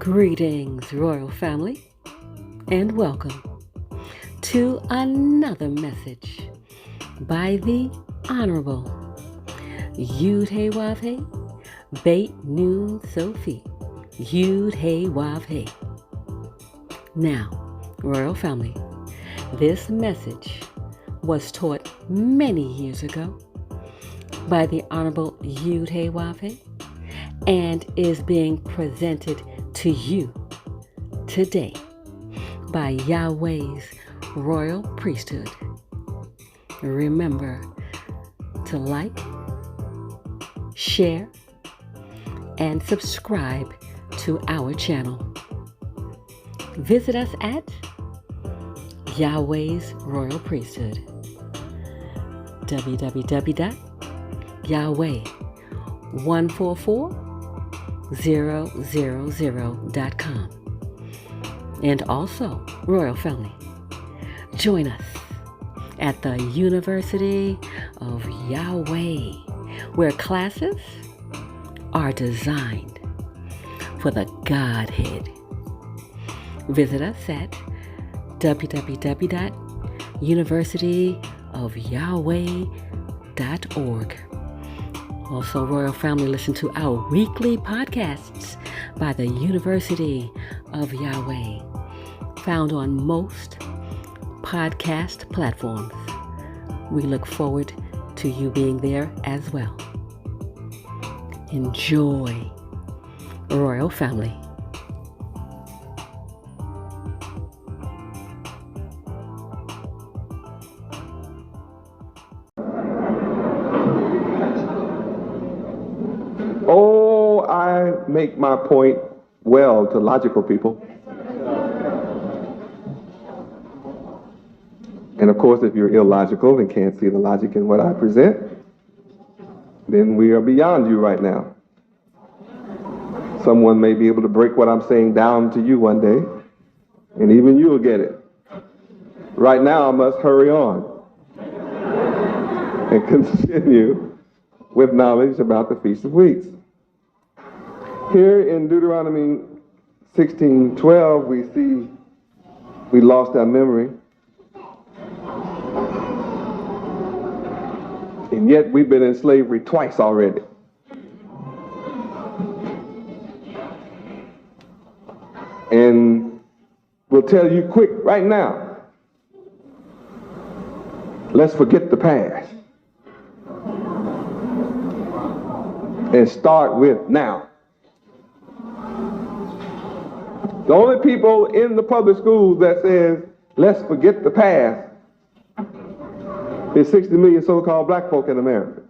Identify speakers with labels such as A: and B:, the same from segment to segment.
A: Greetings, royal family, and welcome to another message by the Honorable Yud-Hey-Wav-Hey, Beit Nun Sophie, Yud-Hey-Wav-Hey. Now, royal family, this message was taught many years ago by the Honorable Yud-Hey-Wav-Hey and is being presented to you today by Yahweh's royal priesthood. Remember to like, share, and subscribe to our channel. Visit us at Yahweh's royal priesthood, www.yahweh144000.com. And also, royal family, join us at the University of Yahweh, where classes are designed for the Godhead. Visit us at www.universityofyahweh.org. Also, royal family, listen to our weekly podcasts by the University of Yahweh, found on most podcast platforms. We look forward to you being there as well. Enjoy, royal family.
B: Oh, I make my point well to logical people. And of course, if you're illogical and can't see the logic in what I present, then we are beyond you right now. Someone may be able to break what I'm saying down to you one day, and even you'll get it. Right now, I must hurry on and continue with knowledge about the Feast of Weeks. Here in Deuteronomy 16:12, we see we lost our memory. And yet we've been in slavery twice already. And we'll tell you quick right now, let's forget the past and start with now. The only people in the public schools that says, let's forget the past, is 60 million so-called black folk in America.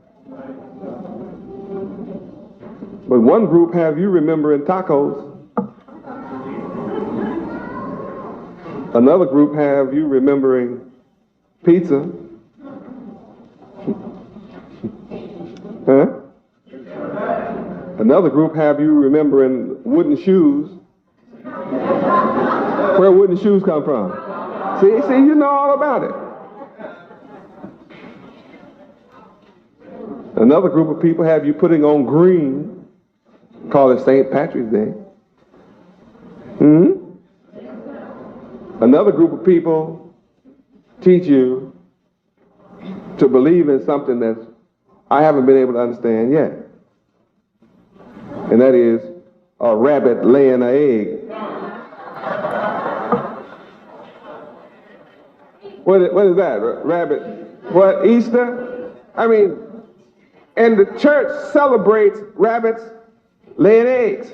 B: But one group have you remembering tacos. Another group have you remembering pizza. Huh? Another group have you remembering wooden shoes. Where wooden shoes come from? See, you know all about it. Another group of people have you putting on green, call it St. Patrick's Day. Another group of people teach you to believe in something that I haven't been able to understand yet. And that is a rabbit laying an egg. What is that? Rabbit? What? Easter? I mean, and the church celebrates rabbits laying eggs.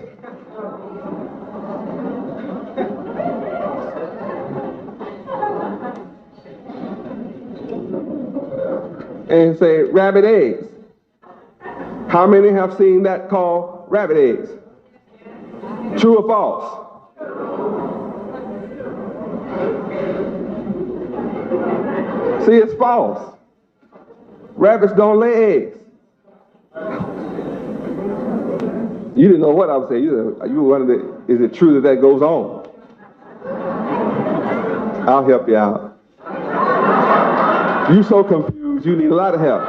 B: And say rabbit eggs. How many have seen that called rabbit eggs? True or false? See, it's false. Rabbits don't lay eggs. You didn't know what I was saying. You were wondering, is it true that goes on? I'll help you out. You're so confused, you need a lot of help.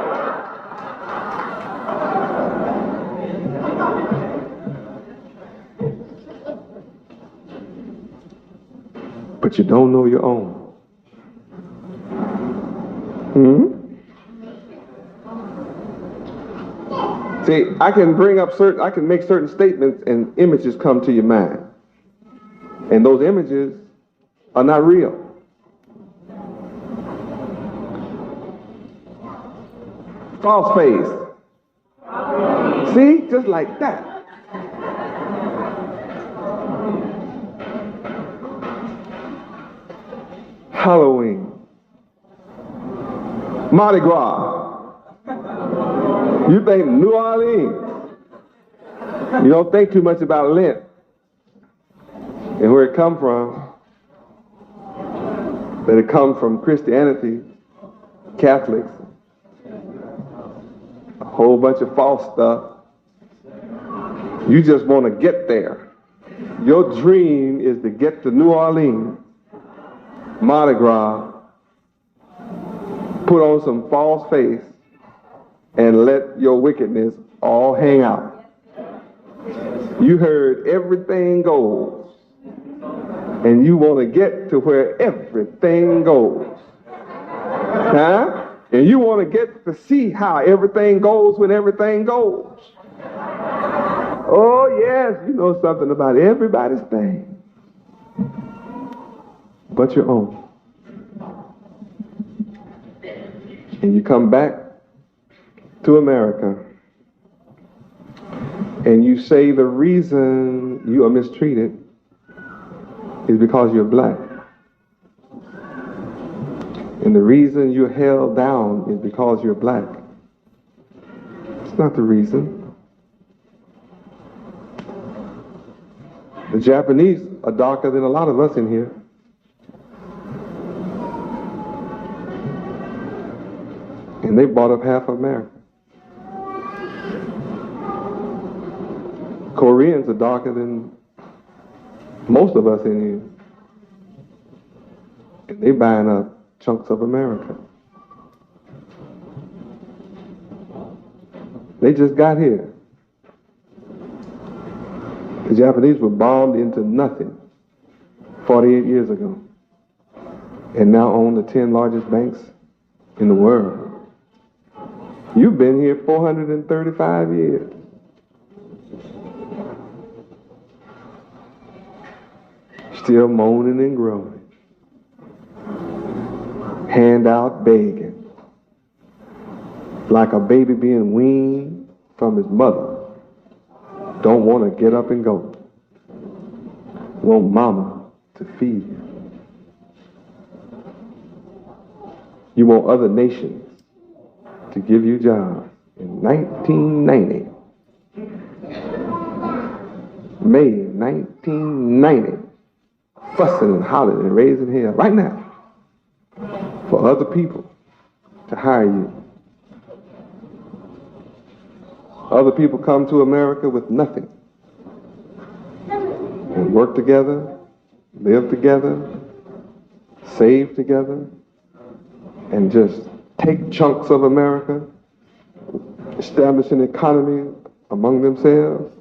B: but you don't know your own. See, I can make certain statements and images come to your mind. And those images are not real. False face. See, just like that. Halloween. Mardi Gras. You think New Orleans. You don't think too much about Lent and where it come from. That it comes from Christianity, Catholics, a whole bunch of false stuff. You just want to get there. Your dream is to get to New Orleans, Mardi Gras, put on some false face, and let your wickedness all hang out. You heard everything goes, and you want to get to where everything goes. Huh? And you want to get to see how everything goes when everything goes. Oh yes, you know something about everybody's thing, but your own. And you come back to America, and you say the reason you are mistreated is because you're black. And the reason you're held down is because you're black. It's not the reason. The Japanese are darker than a lot of us in here. And they bought up half of America. Koreans are darker than most of us in here. And they buying up chunks of America. They just got here. The Japanese were bombed into nothing 48 years ago and now own the 10 largest banks in the world. You've been here 435 years. Still moaning and groaning. Handout begging. Like a baby being weaned from his mother. Don't want to get up and go. Want mama to feed you. You want other nations to give you jobs. In 1990, May 1990, fussing and hollering and raising hell right now for other people to hire you. Other people come to America with nothing and work together, live together, save together, and just take chunks of America, establish an economy among themselves,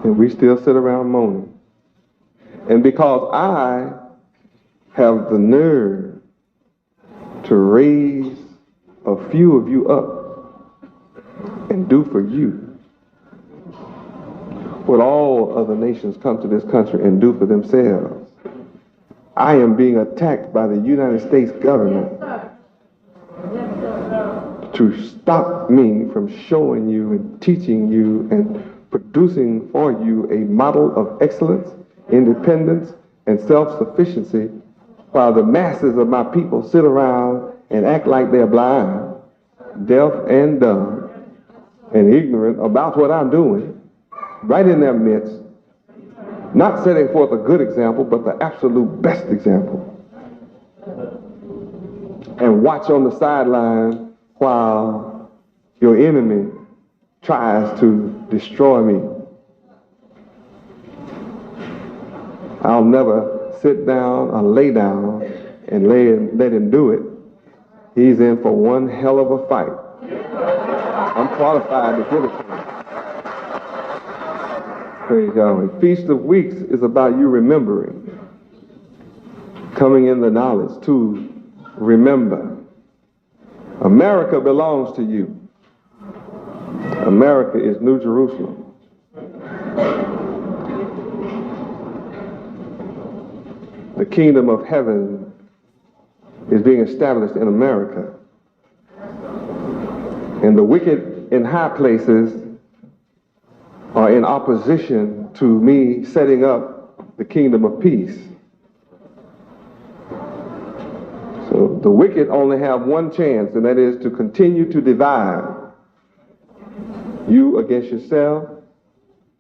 B: and we still sit around moaning. And because I have the nerve to raise a few of you up and do for you what all other nations come to this country and do for themselves, I am being attacked by the United States government to stop me from showing you and teaching you and producing for you a model of excellence, independence, and self-sufficiency, while the masses of my people sit around and act like they're blind, deaf and dumb, and ignorant about what I'm doing, right in their midst, not setting forth a good example, but the absolute best example. And watch on the sideline while your enemy tries to destroy me. I'll never sit down or lay down and let him do it. He's in for one hell of a fight. I'm qualified to give it to him. Praise Yahweh. Feast of Weeks is about you remembering, coming in the knowledge to remember. America belongs to you. America is New Jerusalem. The kingdom of heaven is being established in America. And the wicked in high places are in opposition to me setting up the kingdom of peace. So the wicked only have one chance, and that is to continue to divide. You against yourself,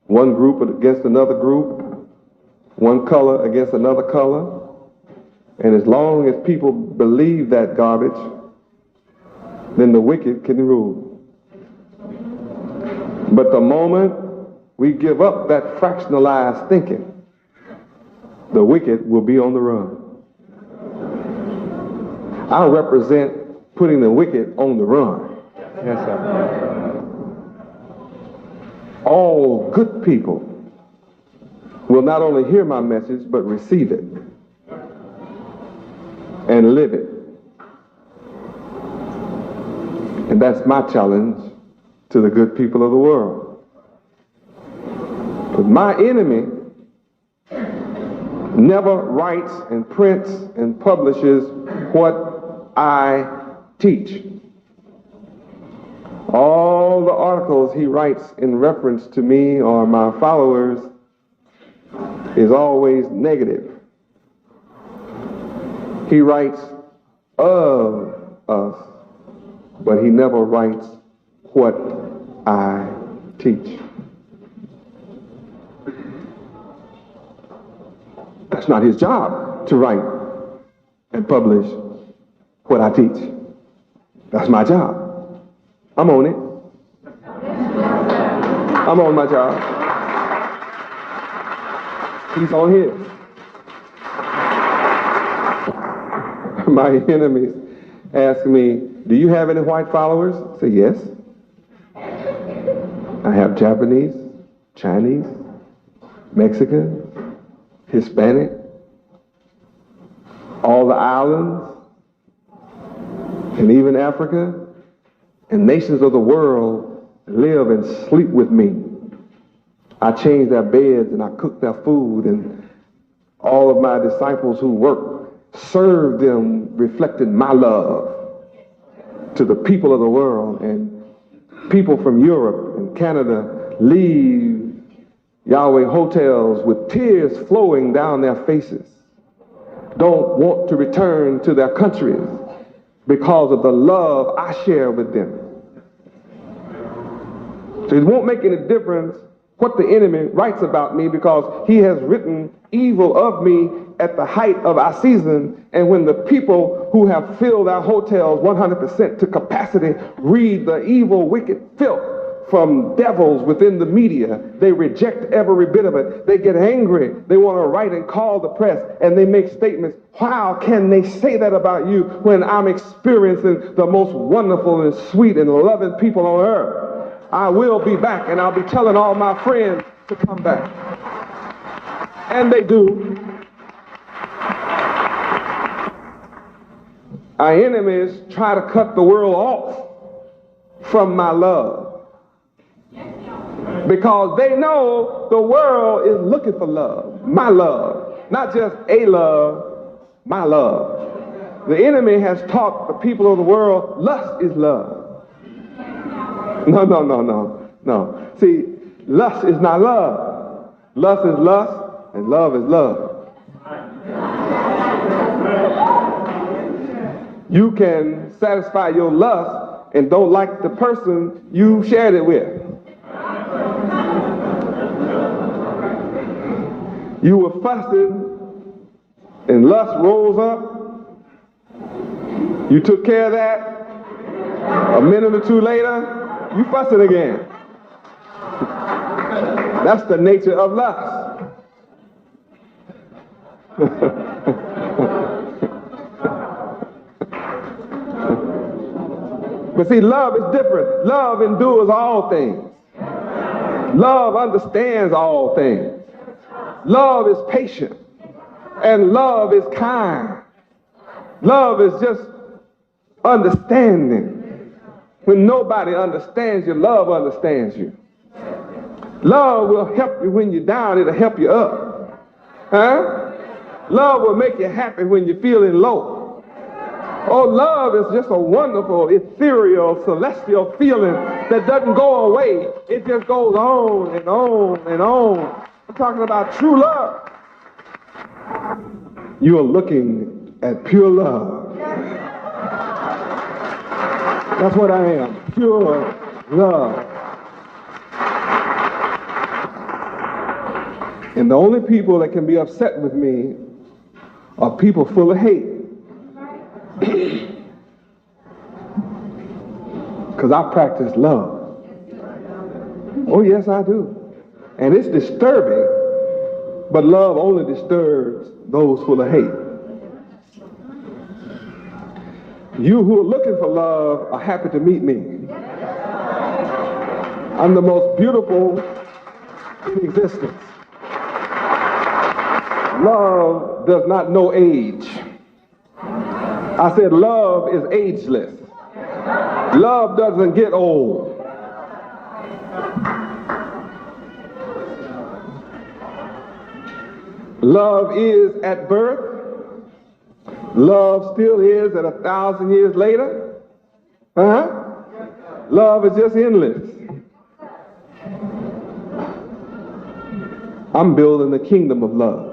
B: one group against another group, one color against another color. And as long as people believe that garbage, then the wicked can rule. But the moment we give up that fractionalized thinking, the wicked will be on the run. I represent putting the wicked on the run. Yes, sir. All good people will not only hear my message, but receive it and live it. And that's my challenge to the good people of the world. But my enemy never writes and prints and publishes what I teach. All the articles he writes in reference to me or my followers is always negative. He writes of us, but he never writes what I teach. That's not his job to write and publish what I teach. That's my job. I'm on it. I'm on my job. He's on his. My enemies ask me, do you have any white followers? I say, yes. I have Japanese, Chinese, Mexican, Hispanic, all the islands, and even Africa, and nations of the world live and sleep with me. I change their beds and I cook their food, and all of my disciples who work serve them, reflecting my love to the people of the world. And people from Europe and Canada leave Yahweh hotels with tears flowing down their faces, don't want to return to their countries because of the love I share with them. So it won't make any difference what the enemy writes about me, because he has written evil of me at the height of our season. And when the people who have filled our hotels 100% to capacity read the evil, wicked filth from devils within the media, they reject every bit of it. They get angry. They want to write and call the press, and they make statements. How can they say that about you when I'm experiencing the most wonderful and sweet and loving people on earth? I will be back, and I'll be telling all my friends to come back. And they do. Our enemies try to cut the world off from my love, because they know the world is looking for love, my love, not just a love, my love. The enemy has taught the people of the world lust is love. No. See, lust is not love. Lust is lust, and love is love. You can satisfy your lust and don't like the person you shared it with. You were fussing, and lust rolls up. You took care of that. A minute or two later, you fussing again. That's the nature of lust. But see, love is different. Love endures all things. Love understands all things. Love is patient. And love is kind. Love is just understanding. When nobody understands you, love understands you. Love will help you when you're down. It'll help you up. Huh? Love will make you happy when you're feeling low. Oh, love is just a wonderful, ethereal, celestial feeling that doesn't go away. It just goes on and on and on. I'm talking about true love. You are looking at pure love. That's what I am, pure love. And the only people that can be upset with me are people full of hate. Because I practice love. Oh, yes, I do. And it's disturbing, but love only disturbs those full of hate. You who are looking for love are happy to meet me. I'm the most beautiful in existence. Love does not know age. I said love is ageless. Love doesn't get old. Love is at birth. Love still is at 1,000 years later. Love is just endless. I'm building the kingdom of love.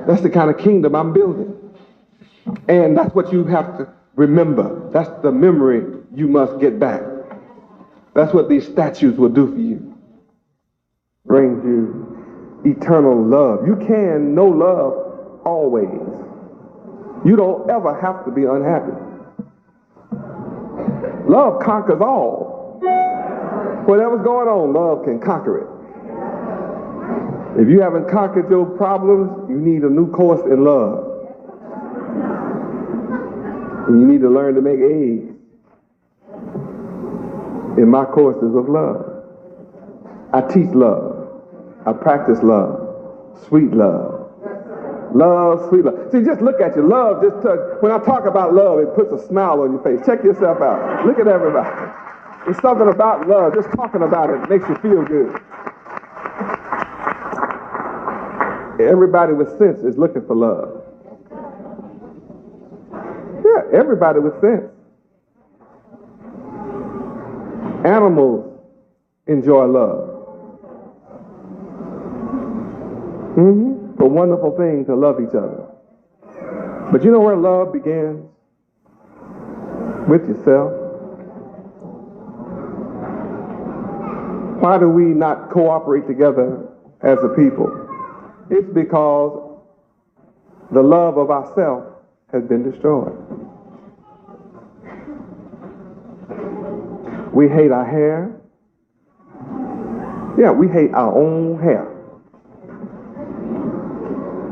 B: That's the kind of kingdom I'm building. And that's what you have to remember. That's the memory you must get back. That's what these statues will do for you. Brings you eternal love. You can know love always. You don't ever have to be unhappy. Love conquers all. Whatever's going on, love can conquer it. If you haven't conquered your problems, you need a new course in love. And you need to learn to make A's in my courses of love. I teach love. I practice love. Sweet love. Love, sweet love. See, just look at you. Love just touch. When I talk about love, it puts a smile on your face. Check yourself out. Look at everybody. There's something about love. Just talking about it makes you feel good. Everybody with sense is looking for love. Yeah, everybody with sense. Animals enjoy love. It's a wonderful thing to love each other. But you know where love begins? With yourself. Why do we not cooperate together as a people? It's because the love of ourselves has been destroyed. We hate our hair. Yeah, we hate our own hair.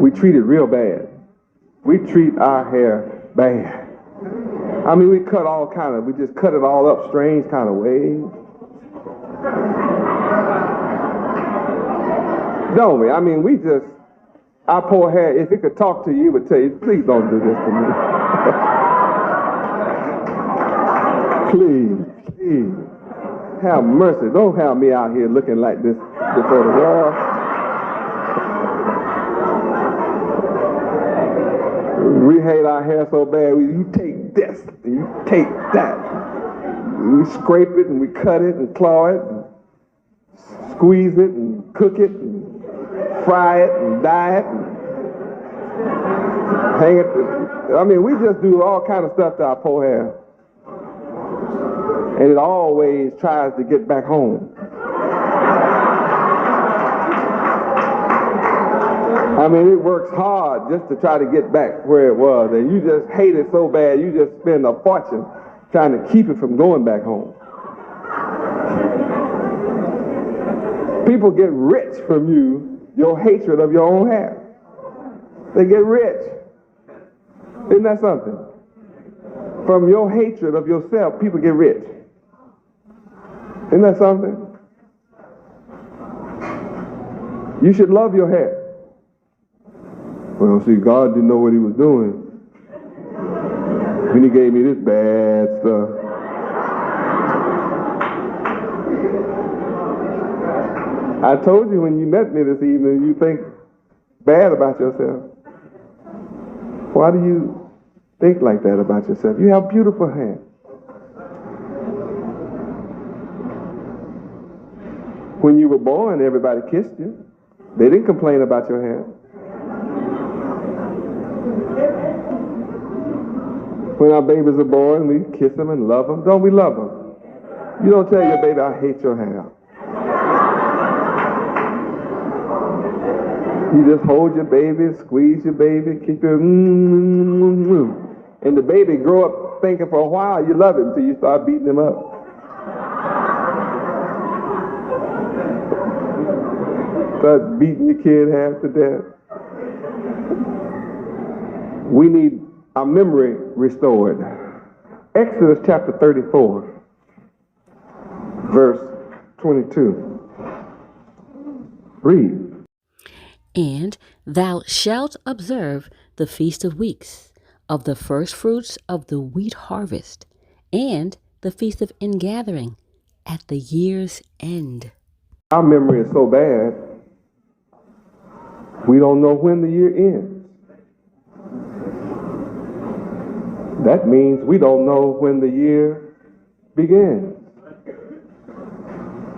B: We treat it real bad. We treat our hair bad. I mean, we just cut it all up strange kind of ways. Don't we? I mean, our poor hair, if it could talk to you, it would tell you, please don't do this to me. Please. Have mercy. Don't have me out here looking like this before the world. We hate our hair so bad. You take this and you take that. We scrape it and we cut it and claw it and squeeze it and cook it and fry it and dye it and hang it. I mean, we just do all kind of stuff to our poor hair. And it always tries to get back home. I mean, it works hard just to try to get back where it was. And you just hate it so bad, you just spend a fortune trying to keep it from going back home. People get rich from your hatred of your own hair. They get rich. Isn't that something? From your hatred of yourself, people get rich. Isn't that something? You should love your hair. Well, see, God didn't know what he was doing when he gave me this bad stuff. I told you when you met me this evening, you think bad about yourself. Why do you think like that about yourself? You have beautiful hair. When you were born, everybody kissed you. They didn't complain about your hair. When our babies are born, we kiss them and love them. Don't we love them? You don't tell your baby, I hate your hair. You just hold your baby, squeeze your baby, keep your and the baby grow up thinking for a while you love him until you start beating him up. Start beating your kid half to death. We need our memory restored. Exodus chapter 34, verse 22. Read.
A: And thou shalt observe the feast of weeks, of the first fruits of the wheat harvest, and the feast of ingathering at the year's end.
B: Our memory is so bad, we don't know when the year ends. That means we don't know when the year begins,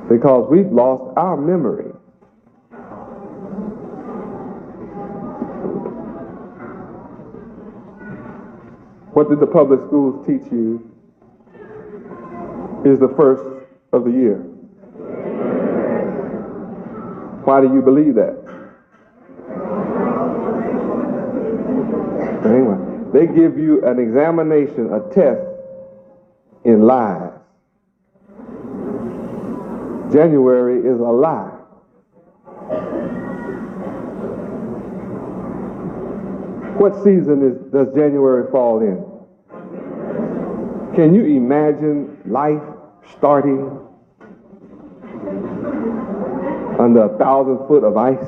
B: because we've lost our memory. What did the public schools teach you is the first of the year? Why do you believe that? Anyway, they give you an examination, a test in lies. January is a lie. What season does January fall in? Can you imagine life starting under 1,000 foot of ice?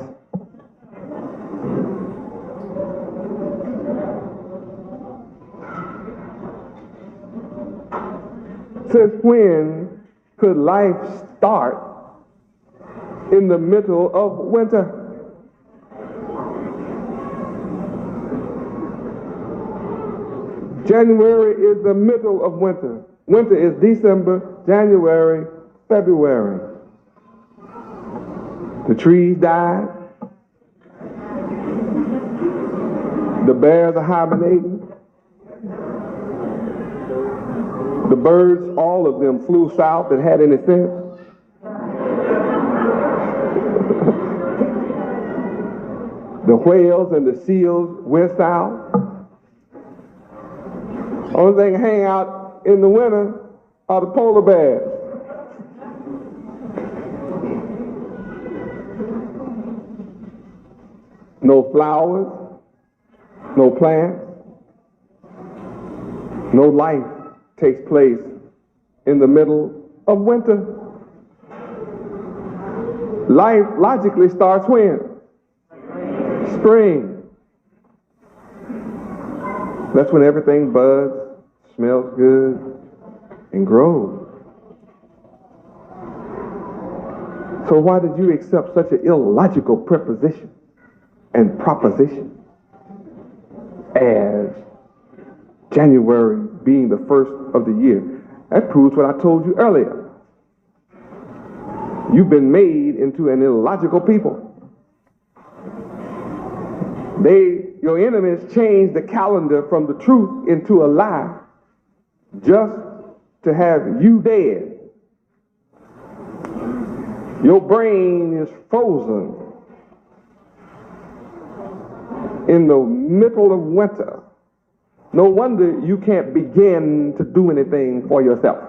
B: Since when could life start in the middle of winter? January is the middle of winter. Winter is December, January, February. The trees died. The bears are hibernating. The birds, all of them, flew south that had any sense. The whales and the seals went south. Only thing hang out in the winter are the polar bears. No flowers, no plants, no life takes place in the middle of winter. Life logically starts when? Spring. That's when everything buds, smells good, and grows. So why did you accept such an illogical preposition and proposition as January being the first of the year? That proves what I told you earlier. You've been made into an illogical people. Your enemies changed the calendar from the truth into a lie just to have you dead. Your brain is frozen in the middle of winter. No wonder you can't begin to do anything for yourself.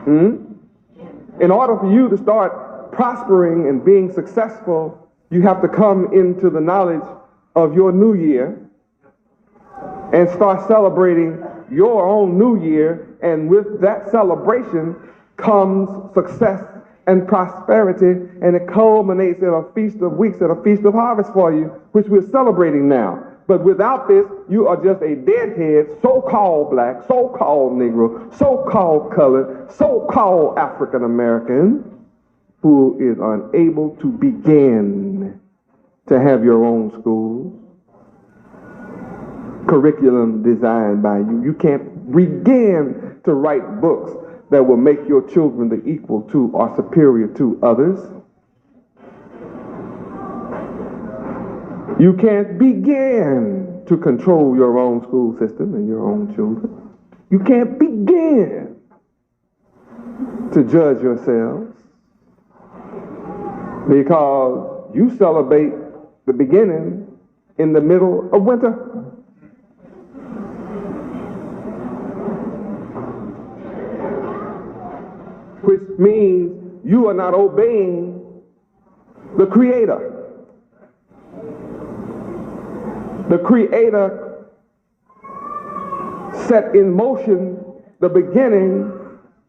B: In order for you to start prospering and being successful, you have to come into the knowledge of your new year and start celebrating your own new year, and with that celebration comes success and prosperity, and it culminates in a feast of weeks and a feast of harvest for you, which we're celebrating now. But without this, you are just a deadhead, so-called black, so-called Negro, so-called colored, so-called African American, who is unable to begin to have your own school, curriculum designed by you. You can't begin to write books that will make your children the equal to or superior to others. You can't begin to control your own school system and your own children. You can't begin to judge yourselves because you celebrate the beginning in the middle of winter. Which means you are not obeying the Creator. The Creator set in motion the beginning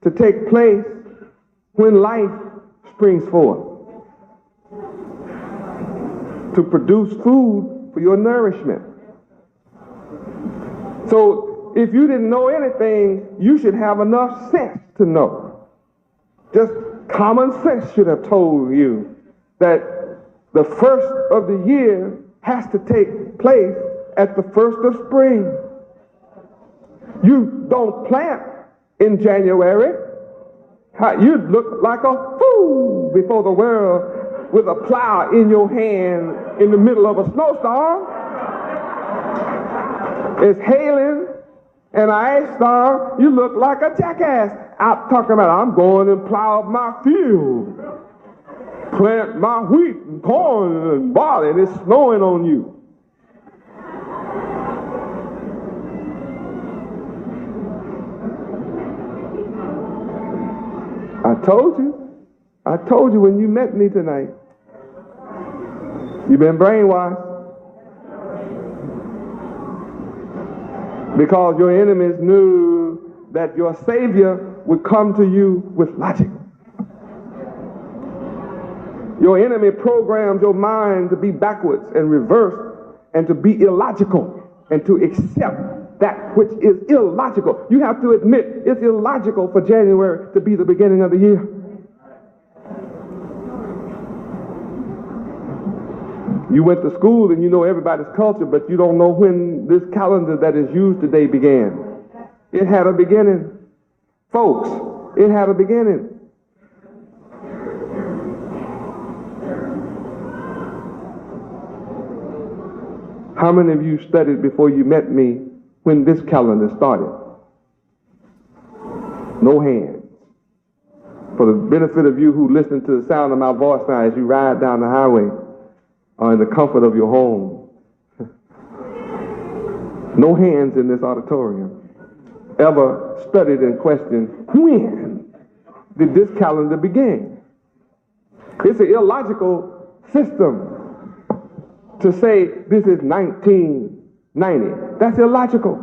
B: to take place when life springs forth, to produce food for your nourishment. So if you didn't know anything, you should have enough sense to know. Just common sense should have told you that the first of the year has to take place at the first of spring. You don't plant in January. You'd look like a fool before the world with a plow in your hand in the middle of a snowstorm. It's hailing and an ice storm. You look like a jackass out talking about, I'm going and plow up my field, plant my wheat and corn and barley, and it's snowing on you. I told you when you met me tonight. You've been brainwashed. Because your enemies knew that your Savior would come to you with logic. Your enemy programs your mind to be backwards and reversed and to be illogical and to accept that which is illogical. You have to admit it's illogical for January to be the beginning of the year. You went to school and you know everybody's culture, but you don't know when this calendar that is used today began. It had a beginning. Folks, it had a beginning. How many of you studied before you met me when this calendar started? No hands. For the benefit of you who listen to the sound of my voice now as you ride down the highway or in the comfort of your home, no hands in this auditorium ever studied and questioned, when did this calendar begin? It's an illogical system to say this is 1990. That's illogical.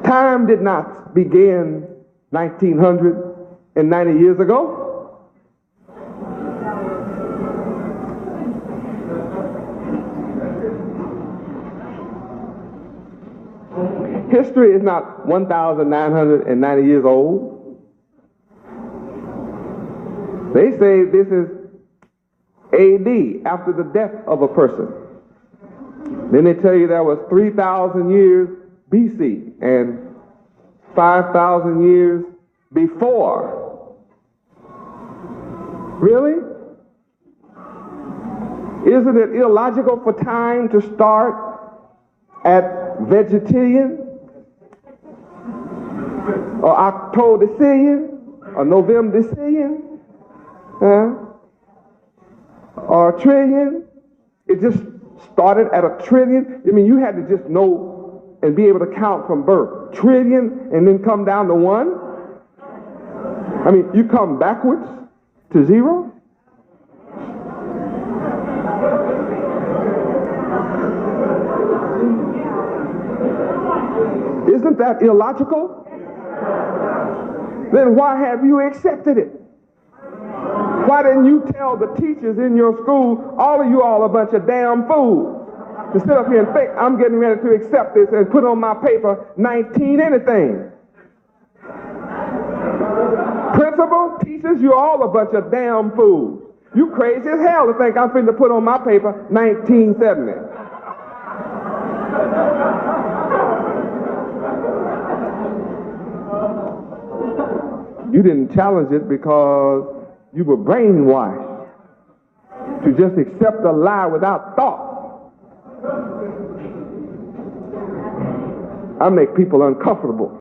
B: Time did not begin 1990 years ago. History is not 1,990 years old. They say this is AD, after the death of a person. Then they tell you there was 3,000 years BC and 5,000 years before. Really? Isn't it illogical for time to start at vegetarian or Octodecillion or Novemdecillion? Or a trillion? It just started at a trillion. I mean, you had to just know and be able to count from birth. Trillion and then come down to one. I mean, you come backwards to zero. Isn't that illogical? Then why have you accepted it? Why didn't you tell the teachers in your school, all of you all a bunch of damn fools, to sit up here and think I'm getting ready to accept this and put on my paper 19 anything? Principal, teachers, you all a bunch of damn fools. You crazy as hell to think I'm finna put on my paper 1970. You didn't challenge it because you were brainwashed to just accept a lie without thought. I make people uncomfortable.